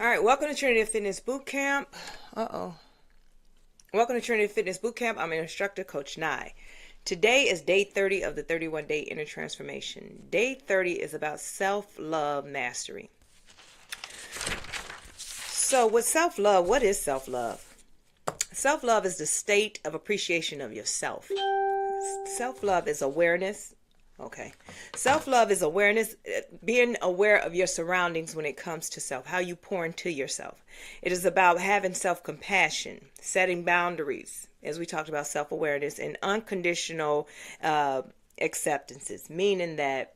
All right, welcome to Trinity Fitness Bootcamp. Welcome to Trinity Fitness Bootcamp. I'm an instructor, Coach Nye. Today is day 30 of the 31-day inner transformation. Day 30 is about self-love mastery. So with self-love, what is self-love? Self-love is the state of appreciation of yourself. Self-love is awareness. Self-love is awareness, being aware of your surroundings when it comes to self, how you pour into yourself. It is about having self-compassion, setting boundaries, as we talked about self-awareness, and unconditional acceptances, meaning that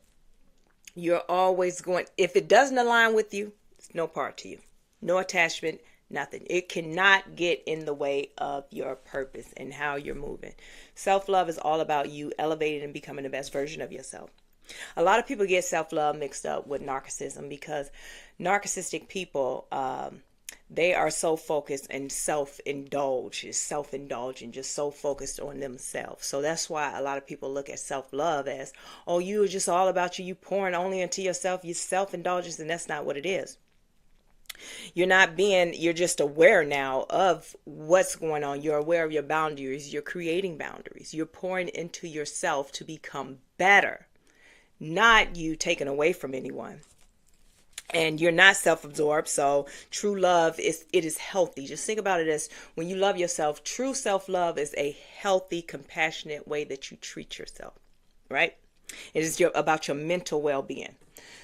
you're always going, if it doesn't align with you, it's no part to you. No attachment, nothing. It cannot get in the way of your purpose and how you're moving. Self-love is all about you elevating and becoming the best version of yourself. A lot of people get self-love mixed up with narcissism because narcissistic people, they are so focused and self-indulgent, just so focused on themselves. So that's why a lot of people look at self-love as, oh, you are just all about you. You pouring only into yourself, you self-indulgence, and that's not what it is. You're just aware now of what's going on. You're aware of your boundaries. You're creating boundaries. You're pouring into yourself to become better, not you taking away from anyone. And you're not self-absorbed. So true love is healthy. Just think about it as when you love yourself, true self-love is a healthy, compassionate way that you treat yourself, right? It is about your mental well-being.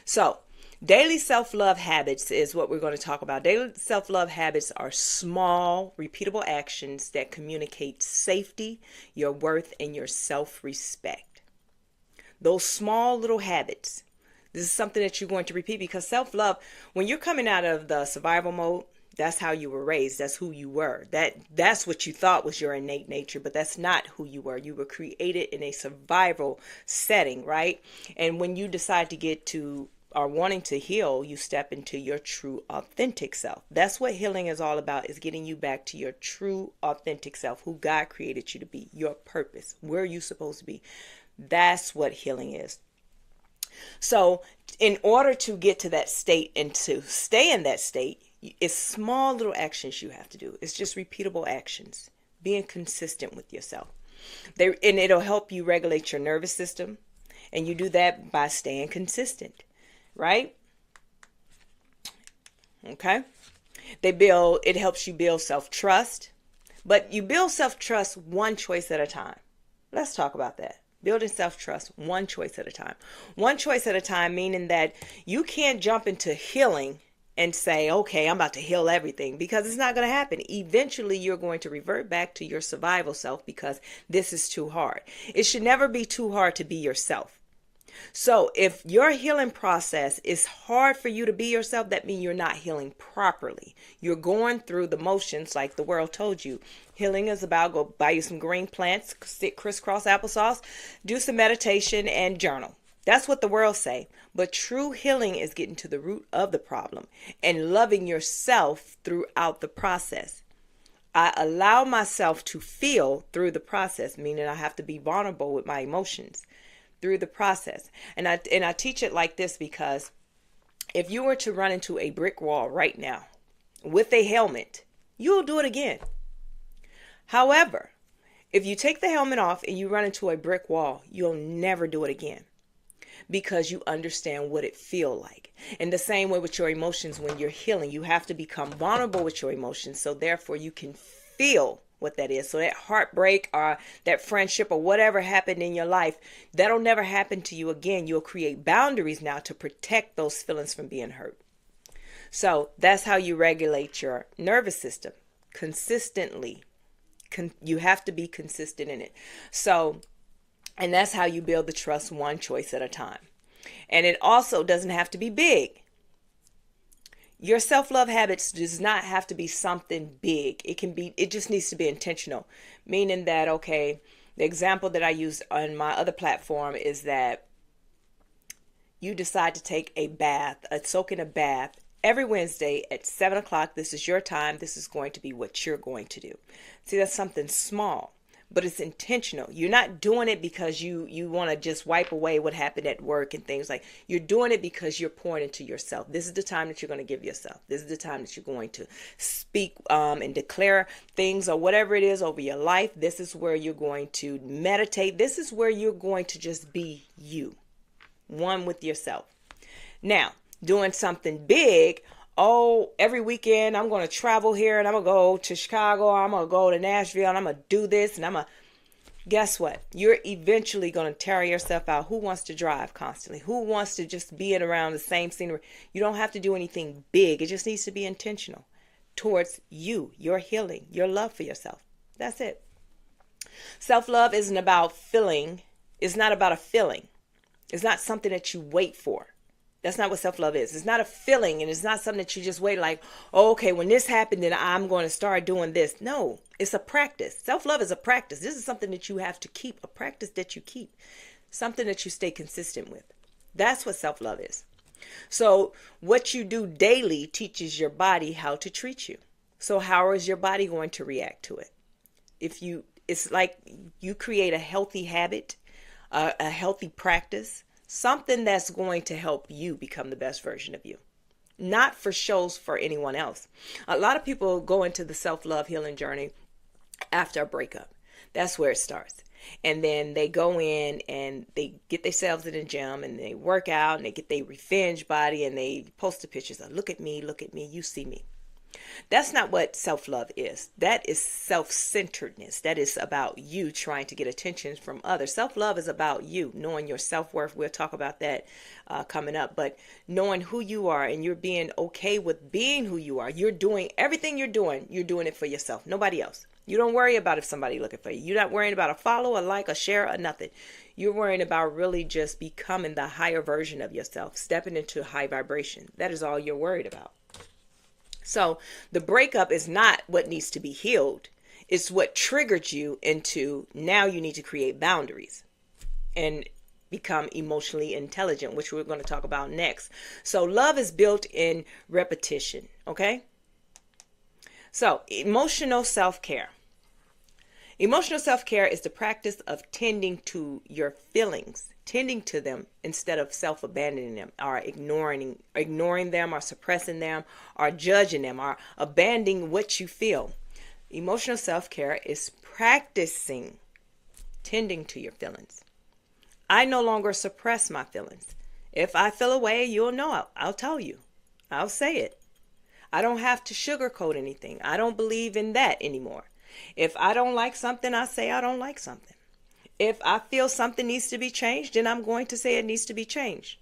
So daily self-love habits is what we're going to talk about. Daily self-love habits are small, repeatable actions that communicate safety, your worth, and your self-respect. Those small little habits, this is something that you're going to repeat because self-love, when you're coming out of the survival mode, that's how you were raised. That's who you were. That's what you thought was your innate nature, but that's not who you were. You were created in a survival setting, right? And when you decide to get to are wanting to heal, you step into your true authentic self. That's what healing is all about, is getting you back to your true authentic self, who God created you to be, your purpose, where you're supposed to be. That's what healing is. So in order to get to that state and to stay in that state, it's small little actions you have to do. It's just repeatable actions, being consistent with yourself. And it'll help you regulate your nervous system. And you do that by staying consistent. Right? Okay. It helps you build self-trust, but you build self-trust one choice at a time. Let's talk about that. Building self-trust one choice at a time. One choice at a time, meaning that you can't jump into healing and say, okay, I'm about to heal everything, because it's not going to happen. Eventually, you're going to revert back to your survival self because this is too hard. It should never be too hard to be yourself. So if your healing process is hard for you to be yourself, that means you're not healing properly. You're going through the motions like the world told you. Healing is about go buy you some green plants, sit crisscross applesauce, do some meditation, and journal. That's what the world say. But true healing is getting to the root of the problem and loving yourself throughout the process. I allow myself to feel through the process, meaning I have to be vulnerable with my emotions through the process. And I teach it like this because if you were to run into a brick wall right now with a helmet, you'll do it again. However, if you take the helmet off and you run into a brick wall, you'll never do it again because you understand what it feels like. In the same way with your emotions, when you're healing, you have to become vulnerable with your emotions. So therefore you can feel what that is. So that heartbreak or that friendship or whatever happened in your life, that'll never happen to you again. You'll create boundaries now to protect those feelings from being hurt. So that's how you regulate your nervous system consistently. You have to be consistent in it. So, and that's how you build the trust one choice at a time. And it also doesn't have to be big. Your self-love habits does not have to be something big. It just needs to be intentional. Meaning that, okay, the example that I use on my other platform is that you decide to take a soak in a bath every Wednesday at 7 o'clock. This is your time. This is going to be what you're going to do. See, that's something small. but it's intentional. You're not doing it because you want to just wipe away what happened at work and things like. You're doing it because you're pouring into yourself. This is the time that you're going to give yourself. This is the time that you're going to speak and declare things or whatever it is over your life. This is where you're going to meditate. This is where you're going to just be you, one with yourself. Now, doing something big. Oh, every weekend I'm going to travel here and I'm going to go to Chicago. I'm going to go to Nashville and I'm going to do this and I'm going to. Guess what? You're eventually going to tire yourself out. Who wants to drive constantly? Who wants to just be in around the same scenery? You don't have to do anything big. It just needs to be intentional towards you, your healing, your love for yourself. That's it. Self-love isn't about feeling. It's not about a feeling. It's not something that you wait for. That's not what self-love is. It's not a feeling, and it's not something that you just wait like, oh, okay, when this happened, then I'm going to start doing this. No, it's a practice. Self-love is a practice. This is something that you have to keep, a practice that you keep, something that you stay consistent with. That's what self-love is. So what you do daily teaches your body how to treat you. So how is your body going to react to it? It's like you create a healthy habit, a healthy practice, something that's going to help you become the best version of you, not for shows for anyone else. A lot of people go into the self-love healing journey after a breakup. That's where it starts. And then they go in and they get themselves in the gym and they work out and they get their revenge body and they post the pictures of look at me, you see me. That's not what self-love is. That is self-centeredness. That is about you trying to get attention from others. Self-love is about you, knowing your self-worth. We'll talk about that coming up. But knowing who you are and you're being okay with being who you are. You're doing everything you're doing it for yourself. Nobody else. You don't worry about if somebody looking for you. You're not worrying about a follow, a like, a share, or nothing. You're worrying about really just becoming the higher version of yourself, stepping into high vibration. That is all you're worried about. So the breakup is not what needs to be healed. It's what triggered you into now you need to create boundaries and become emotionally intelligent, which we're going to talk about next. So love is built in repetition. Okay. So emotional self-care. Emotional self-care is the practice of tending to your feelings, tending to them instead of self-abandoning them or ignoring them or suppressing them or judging them or abandoning what you feel. Emotional self-care is practicing tending to your feelings. I no longer suppress my feelings. If I feel a way, you'll know. I'll tell you. I'll say it. I don't have to sugarcoat anything. I don't believe in that anymore. If I don't like something, I say I don't like something. If I feel something needs to be changed, then I'm going to say it needs to be changed.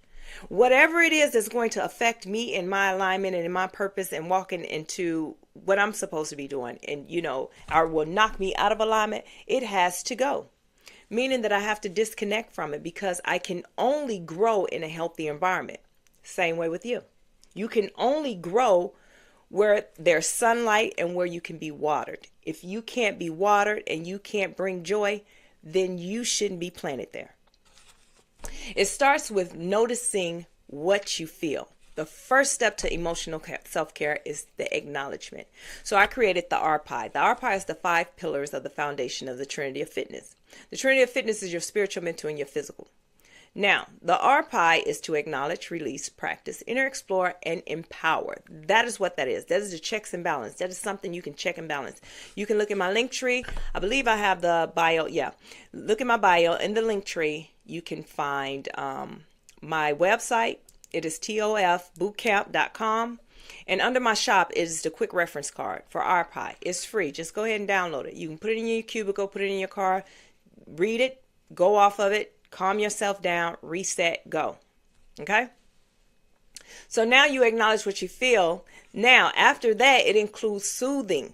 Whatever it is that's going to affect me in my alignment and in my purpose and walking into what I'm supposed to be doing and, or will knock me out of alignment, it has to go. Meaning that I have to disconnect from it because I can only grow in a healthy environment. Same way with you. You can only grow where there's sunlight and where you can be watered. If you can't be watered and you can't bring joy, then you shouldn't be planted there. It starts with noticing what you feel. The first step to emotional self-care is the acknowledgement. So I created the RPI. The RPI is the 5 pillars of the foundation of the Trinity of Fitness. The Trinity of Fitness is your spiritual, mental, and your physical. Now, the RPI is to acknowledge, release, practice, inner explore, and empower. That is what that is. That is the checks and balance. That is something you can check and balance. You can look at my link tree. I believe I have the bio. Yeah. Look at my bio. In the link tree, you can find my website. It is tofbootcamp.com. And under my shop is the quick reference card for RPI. It's free. Just go ahead and download it. You can put it in your cubicle, put it in your car, read it, go off of it. Calm yourself down, reset, go. Okay? So now you acknowledge what you feel. Now, after that, it includes soothing,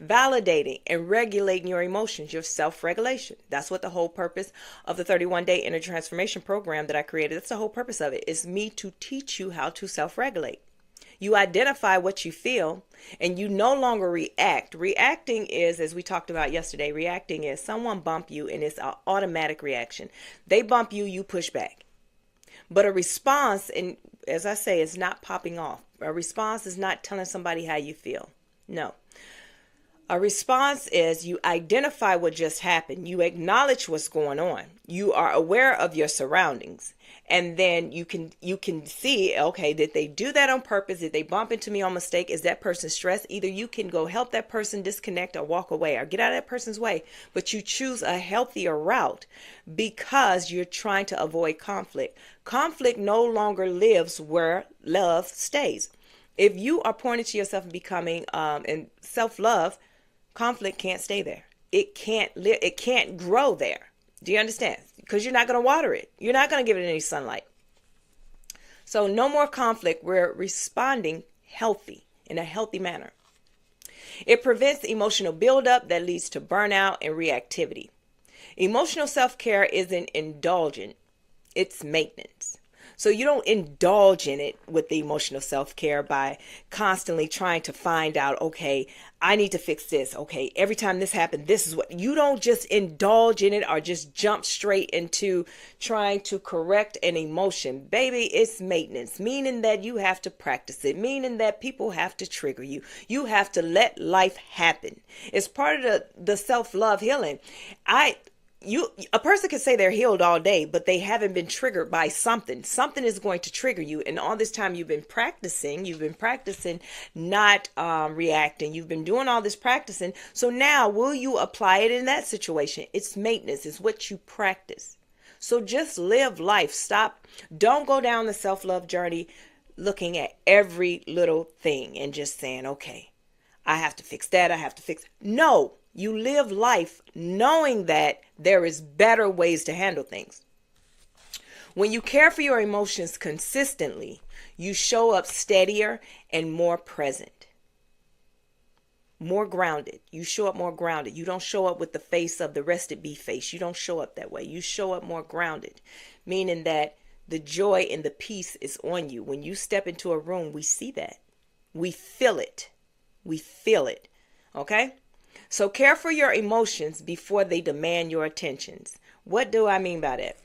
validating, and regulating your emotions, your self-regulation. That's what the whole purpose of the 31-day inner transformation program that I created. That's the whole purpose of it. Is me to teach you how to self-regulate. You identify what you feel and you no longer react. Reacting is, as we talked about yesterday, reacting is someone bump you and it's an automatic reaction. They bump you, you push back. But a response, and as I say, it's not popping off. A response is not telling somebody how you feel. No. A response is you identify what just happened. You acknowledge what's going on. You are aware of your surroundings. And then you can see, okay, did they do that on purpose? Did they bump into me on mistake? Is that person stressed? Either you can go help that person disconnect or walk away or get out of that person's way, but you choose a healthier route because you're trying to avoid conflict. Conflict no longer lives where love stays. If you are pointing to yourself and becoming and self-love, conflict can't stay there. It can't live. It can't grow there. Do you understand? Because you're not going to water it. You're not going to give it any sunlight. So no more conflict. We're responding healthy, in a healthy manner. It prevents emotional buildup that leads to burnout and reactivity. Emotional self-care isn't indulgent. It's maintenance. So you don't indulge in it with the emotional self-care by constantly trying to find out, okay, I need to fix this. Okay, every time this happened, this is what. You don't just indulge in it or just jump straight into trying to correct an emotion. Baby, it's maintenance, meaning that you have to practice it, meaning that people have to trigger you. You have to let life happen. It's part of the self-love healing. A person can say they're healed all day, but they haven't been triggered by something. Something is going to trigger you. And all this time you've been practicing not reacting. You've been doing all this practicing. So now will you apply it in that situation? It's maintenance. It's what you practice. So just live life. Stop. Don't go down the self-love journey looking at every little thing and just saying, okay, I have to fix that. I have to fix. No. You live life knowing that there is better ways to handle things. When you care for your emotions consistently, you show up steadier and more present, more grounded. You show up more grounded. You don't show up with the face of the rested bee face. You don't show up that way. You show up more grounded, meaning that the joy and the peace is on you. When you step into a room, we see that. We feel it. We feel it. Okay? So care for your emotions before they demand your attentions. What do I mean by that?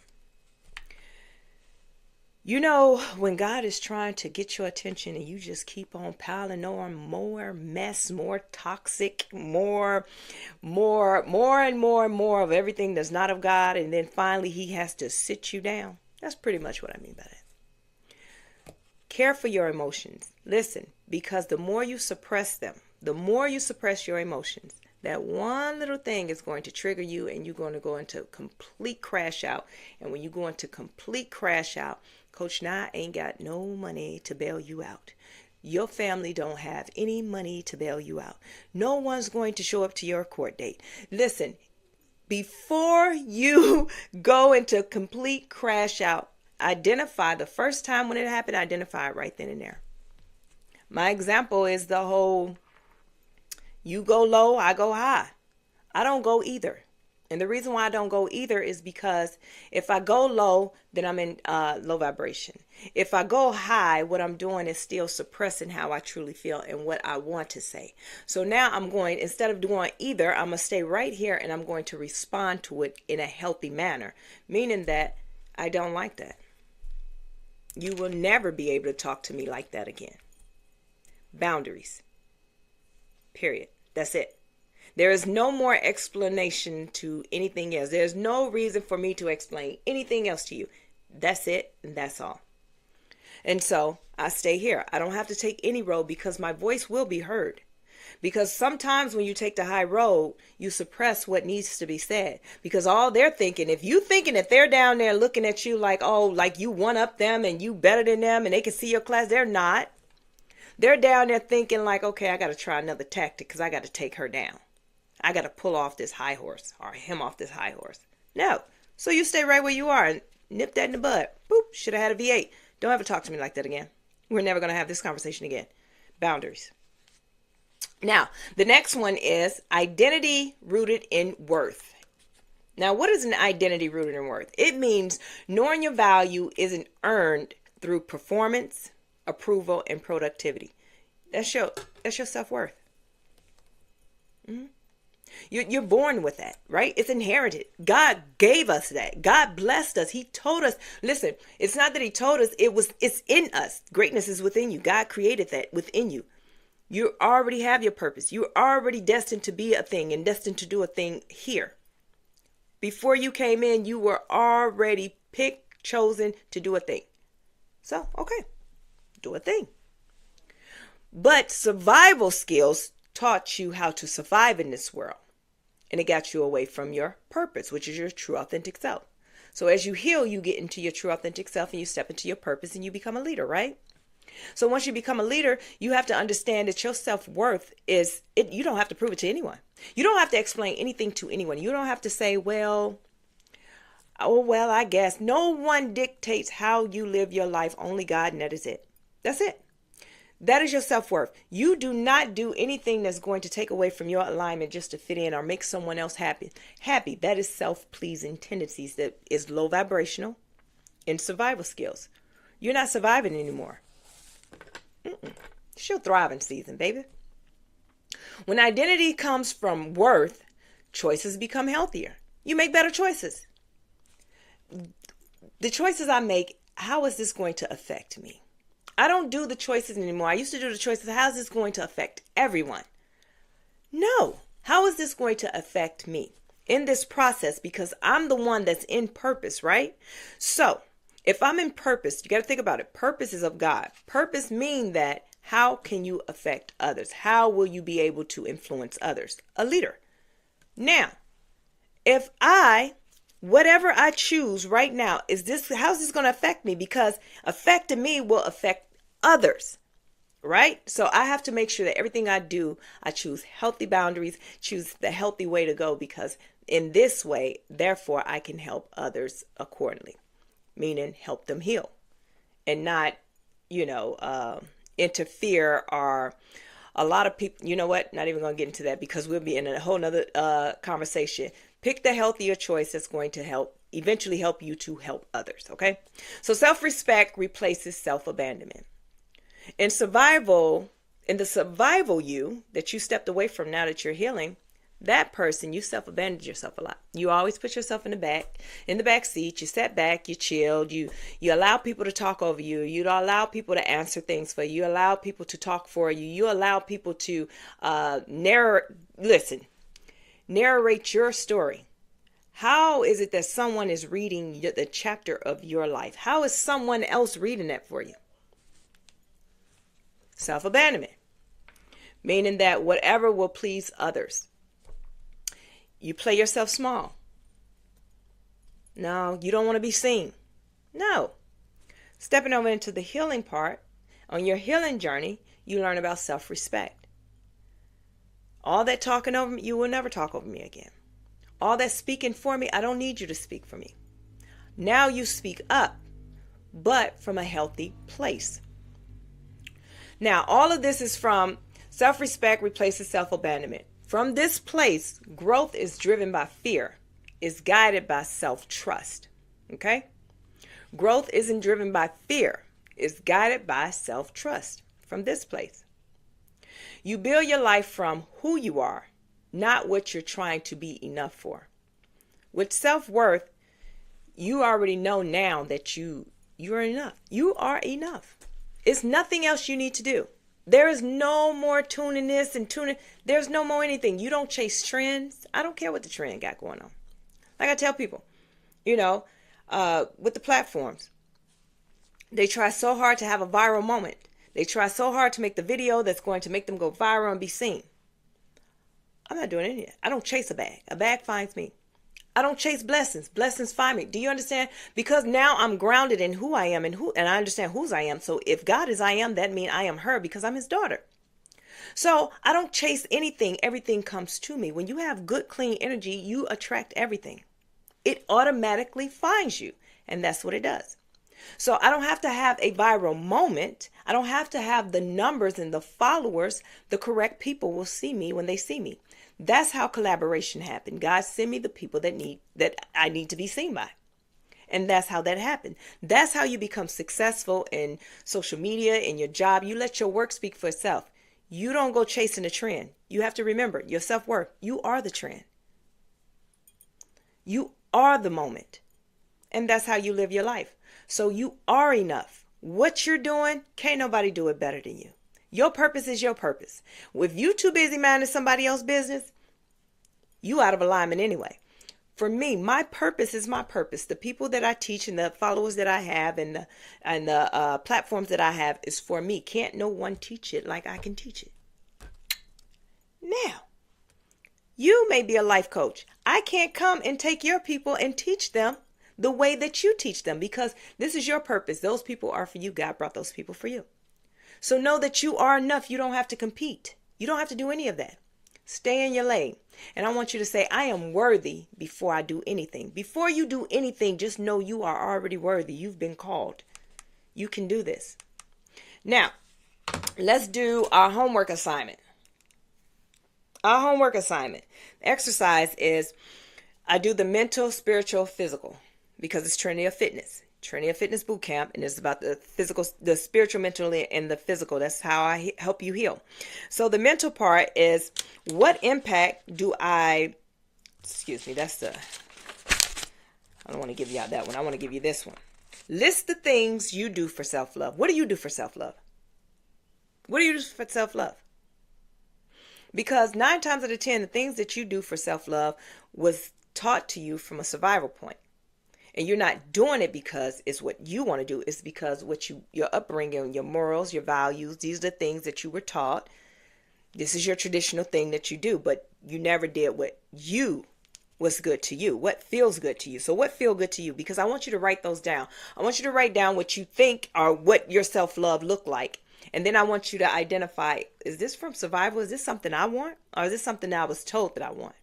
You know, when God is trying to get your attention and you just keep on piling on more mess, more toxic, more and more of everything that's not of God, and then finally he has to sit you down. That's pretty much what I mean by that. Care for your emotions. Listen, because the more you suppress them, the more you suppress your emotions, that one little thing is going to trigger you and you're going to go into complete crash out. And when you go into complete crash out, Coach Nah ain't got no money to bail you out. Your family don't have any money to bail you out. No one's going to show up to your court date. Listen, before you go into complete crash out, identify the first time when it happened, identify it right then and there. My example is the whole you go low, I go high. I don't go either. And the reason why I don't go either is because if I go low, then I'm in low vibration. If I go high, what I'm doing is still suppressing how I truly feel and what I want to say. So now I'm going, instead of doing either, I'm going to stay right here and I'm going to respond to it in a healthy manner, meaning that I don't like that. You will never be able to talk to me like that again. Boundaries. Period. That's it. There is no more explanation to anything else. There's no reason for me to explain anything else to you. That's it, and that's all. And so I stay here. I don't have to take any road because my voice will be heard. Because sometimes when you take the high road, you suppress what needs to be said. Because all they're thinking, if you thinking that they're down there looking at you like, oh, like you one up them and you better than them and they can see your class, they're not. They're down there thinking like, okay, I got to try another tactic because I got to take her down. I got to pull off this high horse or him off this high horse. No. So you stay right where you are and nip that in the bud. Boop. Should have had a V8. Don't ever talk to me like that again. We're never going to have this conversation again. Boundaries. Now, the next one is identity rooted in worth. Now, what is an identity rooted in worth? It means knowing your value isn't earned through performance, approval, and productivity. That's your self-worth. You're born with that, right? It's inherited. God gave us that. God blessed us. He told us, listen, it's not that he told us, it's in us. Greatness is within you. God created that within you. You already have your purpose. You're already destined to be a thing and destined to do a thing here. Before you came in, you were already picked, chosen to do a thing. So, okay, do a thing. But survival skills taught you how to survive in this world. And it got you away from your purpose, which is your true authentic self. So as you heal, you get into your true authentic self and you step into your purpose and you become a leader, right? So once you become a leader, you have to understand that your self-worth is, you don't have to prove it to anyone. You don't have to explain anything to anyone. You don't have to say, well, I guess. No one dictates how you live your life, only God, and that is it. That's it. That is your self-worth. You do not do anything that's going to take away from your alignment just to fit in or make someone else happy. That is self-pleasing tendencies that is low vibrational in survival skills. You're not surviving anymore. It's your thriving season, baby. When identity comes from worth, choices become healthier. You make better choices. The choices I make, how is this going to affect me? I don't do the choices anymore. I used to do the choices. How is this going to affect everyone? No. How is this going to affect me in this process? Because I'm the one that's in purpose, right? So if I'm in purpose, you got to think about it. Purpose is of God. Purpose means that how can you affect others? How will you be able to influence others? A leader. Now, if whatever I choose right now, how's this going to affect me? Because affecting me will affect others, right? So I have to make sure that everything I do, I choose healthy boundaries, choose the healthy way to go, because in this way, therefore, I can help others accordingly, meaning help them heal and not, interfere. Or a lot of people, you know what, not even going to get into that because we'll be in a whole nother conversation. Pick the healthier choice that's going to eventually help you to help others. Okay. So self-respect replaces self-abandonment. In the survival you that you stepped away from now that you're healing, that person, you self-abandoned yourself a lot. You always put yourself in the back seat. You sat back, you chilled, you allow people to talk over you. You allow people to answer things for you. You allow people to talk for you. You allow people to narrate your story. How is it that someone is reading the chapter of your life? How is someone else reading that for you? Self-abandonment, meaning that whatever will please others. You play yourself small. No, you don't want to be seen. No. Stepping over into the healing part, on your healing journey, you learn about self-respect. All that talking over me, you will never talk over me again. All that speaking for me, I don't need you to speak for me. Now you speak up, but from a healthy place. Now, all of this is from self-respect replaces self-abandonment. From this place, growth is driven by fear, is guided by self-trust. Okay? Growth isn't driven by fear, it's guided by self-trust from this place. You build your life from who you are, not what you're trying to be enough for. With self-worth, you already know now that you are enough. You are enough. It's nothing else you need to do. There is no more tuning this and tuning. There's no more anything. You don't chase trends. I don't care what the trend got going on. Like I tell people, with the platforms, they try so hard to have a viral moment. They try so hard to make the video that's going to make them go viral and be seen. I'm not doing any of that. I don't chase a bag. A bag finds me. I don't chase blessings. Blessings find me. Do you understand? Because now I'm grounded in who I am and I understand whose I am. So if God is I am, that means I am her because I'm his daughter. So I don't chase anything. Everything comes to me. When you have good, clean energy, you attract everything. It automatically finds you. And that's what it does. So I don't have to have a viral moment. I don't have to have the numbers and the followers. The correct people will see me when they see me. That's how collaboration happened. God sent me the people that I need to be seen by. And that's how that happened. That's how you become successful in social media, in your job. You let your work speak for itself. You don't go chasing a trend. You have to remember your self-worth. You are the trend. You are the moment. And that's how you live your life. So you are enough. What you're doing, can't nobody do it better than you. Your purpose is your purpose. If you too busy minding somebody else's business, you out of alignment anyway. For me, my purpose is my purpose. The people that I teach and the followers that I have and the platforms that I have is for me. Can't no one teach it like I can teach it. Now, you may be a life coach. I can't come and take your people and teach them the way that you teach them because this is your purpose. Those people are for you. God brought those people for you. So know that you are enough. You don't have to compete. You don't have to do any of that. Stay in your lane. And I want you to say, I am worthy before I do anything. Before you do anything, just know you are already worthy. You've been called. You can do this. Now, let's do our homework assignment. Our homework assignment exercise is I do the mental, spiritual, physical because it's Trinity of Fitness. Trinity of Fitness Boot Camp, and it's about the physical, the spiritual, mental, and the physical. That's how I help you heal. So the mental part is what impact do I, I don't want to give you out that one. I want to give you this one. List the things you do for self-love. What do you do for self-love? What do you do for self-love? Because 9 times out of 10, the things that you do for self-love was taught to you from a survival point. And you're not doing it because it's what you want to do. It's because your upbringing, your morals, your values, these are the things that you were taught. This is your traditional thing that you do, but you never did what was good to you, what feels good to you. So what feel good to you? Because I want you to write those down. I want you to write down what you think or what your self-love look like. And then I want you to identify, is this from survival? Is this something I want? Or is this something that I was told that I want?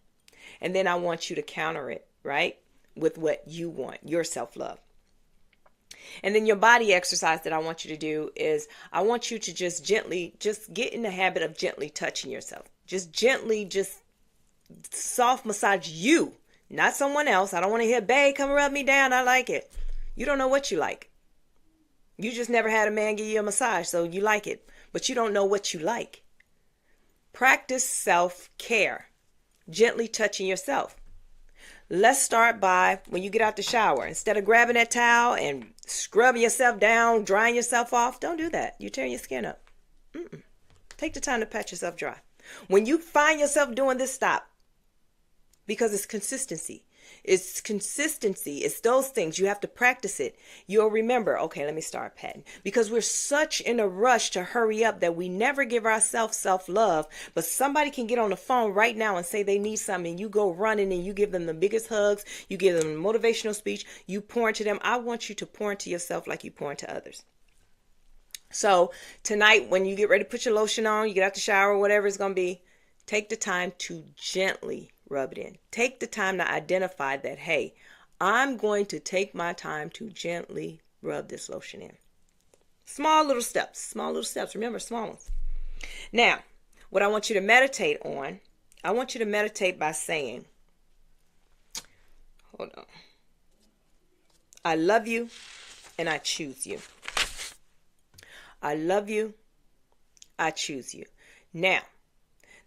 And then I want you to counter it, right? With what you want, your self-love. And then your body exercise that I want you to do is I want you to just get in the habit of gently touching yourself. Just gently, just soft massage you, not someone else. I don't want to hear, babe, come rub me down. I like it. You don't know what you like. You just never had a man give you a massage, so you like it. But you don't know what you like. Practice self-care. Gently touching yourself. Let's start by when you get out the shower. Instead of grabbing that towel and scrubbing yourself down, drying yourself off, don't do that. You're tearing your skin up. Take the time to pat yourself dry. When you find yourself doing this, stop. Because it's consistency. It's consistency. It's those things. You have to practice it. You'll remember, okay, let me start patting. Because we're such in a rush to hurry up that we never give ourselves self-love. But somebody can get on the phone right now and say they need something. And you go running and you give them the biggest hugs. You give them a motivational speech. You pour into them. I want you to pour into yourself like you pour into others. So tonight, when you get ready to put your lotion on, you get out the shower, whatever it's going to be, take the time to gently rub it in. Take the time to identify that, hey, I'm going to take my time to gently rub this lotion in. Small little steps. Remember, small ones. Now, what I want you to meditate on, I want you to meditate by saying, hold on. I love you and I choose you. I love you. I choose you. Now,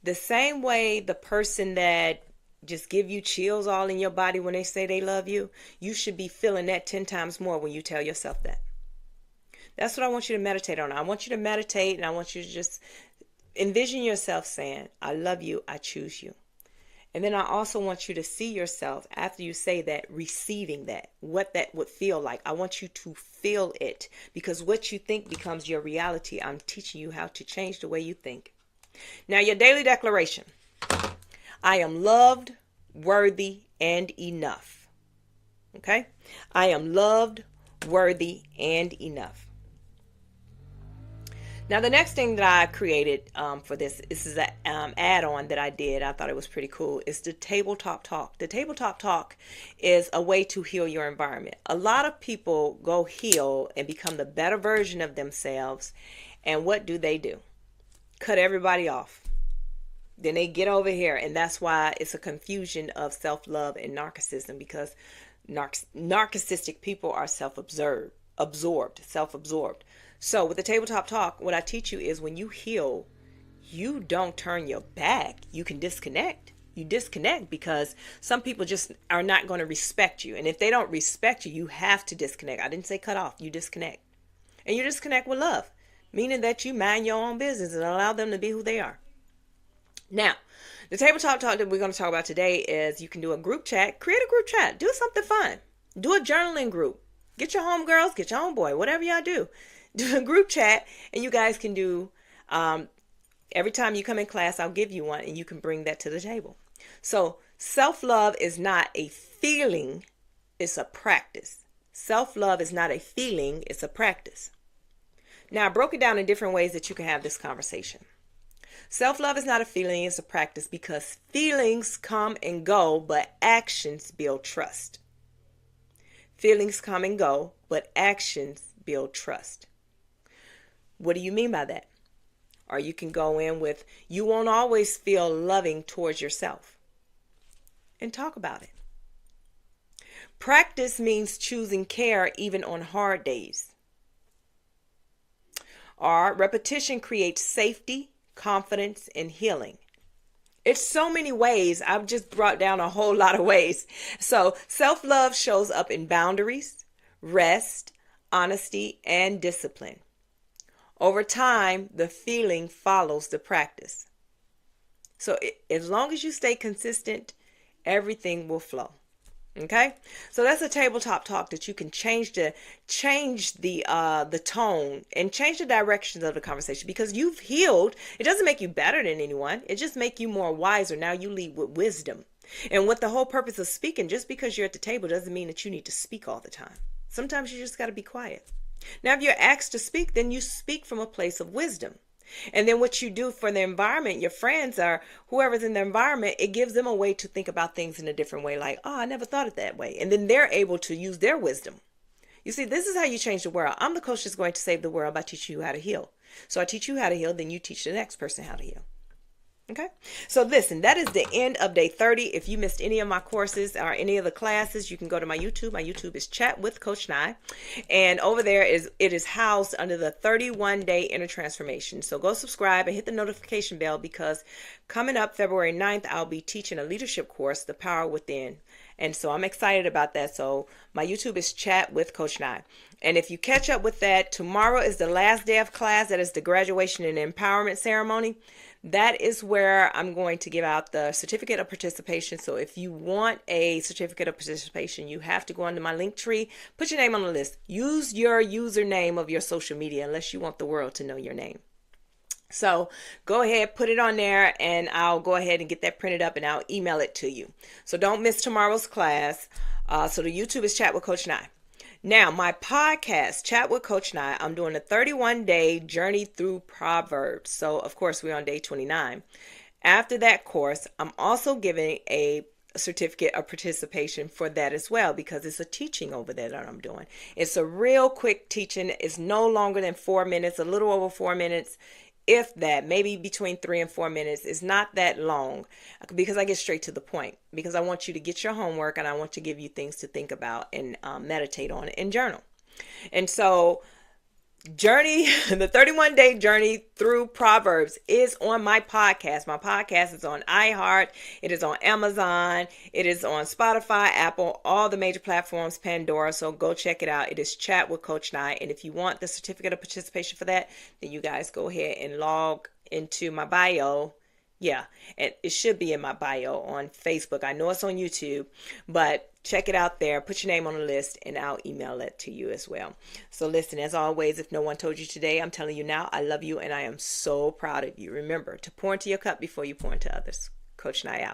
the same way the person that just give you chills all in your body when they say they love you, you should be feeling that 10 times more when you tell yourself that. That's what I want you to meditate on. I want you to meditate and I want you to just envision yourself saying, I love you, I choose you. And then I also want you to see yourself after you say that, receiving that, what that would feel like. I want you to feel it because what you think becomes your reality. I'm teaching you how to change the way you think. Now, your daily declaration. I am loved, worthy, and enough. Okay? I am loved, worthy, and enough. Now, the next thing that I created for this is an add-on that I did. I thought it was pretty cool. It's the Tabletop Talk. The Tabletop Talk is a way to heal your environment. A lot of people go heal and become the better version of themselves. And what do? Cut everybody off. Then they get over here. And that's why it's a confusion of self-love and narcissism, because narcissistic people are self-absorbed. So with the Tabletop Talk, what I teach you is when you heal, you don't turn your back. You can disconnect. You disconnect because some people just are not going to respect you. And if they don't respect you, you have to disconnect. I didn't say cut off. You disconnect. And you disconnect with love. meaning that you mind your own business and allow them to be who they are. Now, the tabletop talk that we're going to talk about today is you can do a group chat. Create a group chat. Do something fun. Do a journaling group. Get your homegirls, get your homeboy, whatever y'all do. Do a group chat, and you guys can do, every time you come in class, I'll give you one, and you can bring that to the table. So self-love is not a feeling, it's a practice. Self-love is not a feeling, it's a practice. Now, I broke it down in different ways that you can have this conversation. Self-love is not a feeling, it's a practice because feelings come and go, but actions build trust. Feelings come and go, but actions build trust. What do you mean by that? Or you can go in with, you won't always feel loving towards yourself. And talk about it. Practice means choosing care even on hard days. Or repetition creates safety, confidence, and healing. It's so many ways. I've just brought down a whole lot of ways. So self-love shows up in boundaries, rest, honesty, and discipline. Over time, the feeling follows the practice. So as long as you stay consistent, everything will flow. Okay, so that's a tabletop talk that you can change the tone and change the directions of the conversation because you've healed. It doesn't make you better than anyone. It just makes you more wiser. Now you lead with wisdom. And what the whole purpose of speaking, just because you're at the table doesn't mean that you need to speak all the time. Sometimes you just got to be quiet. Now, if you're asked to speak, then you speak from a place of wisdom. And then what you do for the environment, your friends or whoever's in the environment, it gives them a way to think about things in a different way. Like, oh, I never thought it that way. And then they're able to use their wisdom. You see, this is how you change the world. I'm the coach that's going to save the world by teaching you how to heal. So I teach you how to heal, then you teach the next person how to heal. Okay, so listen, that is the end of day 30. If you missed any of my courses or any of the classes, you can go to my YouTube. My YouTube is Chat with Coach Nye. And over there it is housed under the 31-day inner transformation. So go subscribe and hit the notification bell because coming up February 9th, I'll be teaching a leadership course, The Power Within. And so I'm excited about that. So my YouTube is Chat with Coach Nye. And if you catch up with that, tomorrow is the last day of class. That is the graduation and empowerment ceremony. That is where I'm going to give out the certificate of participation. So if you want a certificate of participation, you have to go under my link tree, put your name on the list. Use your username of your social media unless you want the world to know your name. So go ahead, put it on there, and I'll go ahead and get that printed up and I'll email it to you. So don't miss tomorrow's class. So the YouTube is Chat with Coach Nye. Now, my podcast, Chat with Coach Nye, I'm doing a 31-day journey through Proverbs. So, of course, we're on day 29. After that course, I'm also giving a certificate of participation for that as well because it's a teaching over there that I'm doing. It's a real quick teaching. It's no longer than 4 minutes, a little over 4 minutes. If that, maybe between 3 and 4 minutes. Is not that long because I get straight to the point because I want you to get your homework and I want to give you things to think about and meditate on and journal. And so the 31-day journey through Proverbs is on my podcast. My podcast is on iHeart. It is on Amazon. It is on Spotify, Apple, all the major platforms, Pandora. So go check it out. It is Chat with Coach Nye. And if you want the certificate of participation for that, then you guys go ahead and log into my bio. Yeah, and it should be in my bio on Facebook. I know it's on YouTube, but check it out there. Put your name on the list, and I'll email it to you as well. So listen, as always, if no one told you today, I'm telling you now, I love you, and I am so proud of you. Remember to pour into your cup before you pour into others. Coach Nye out.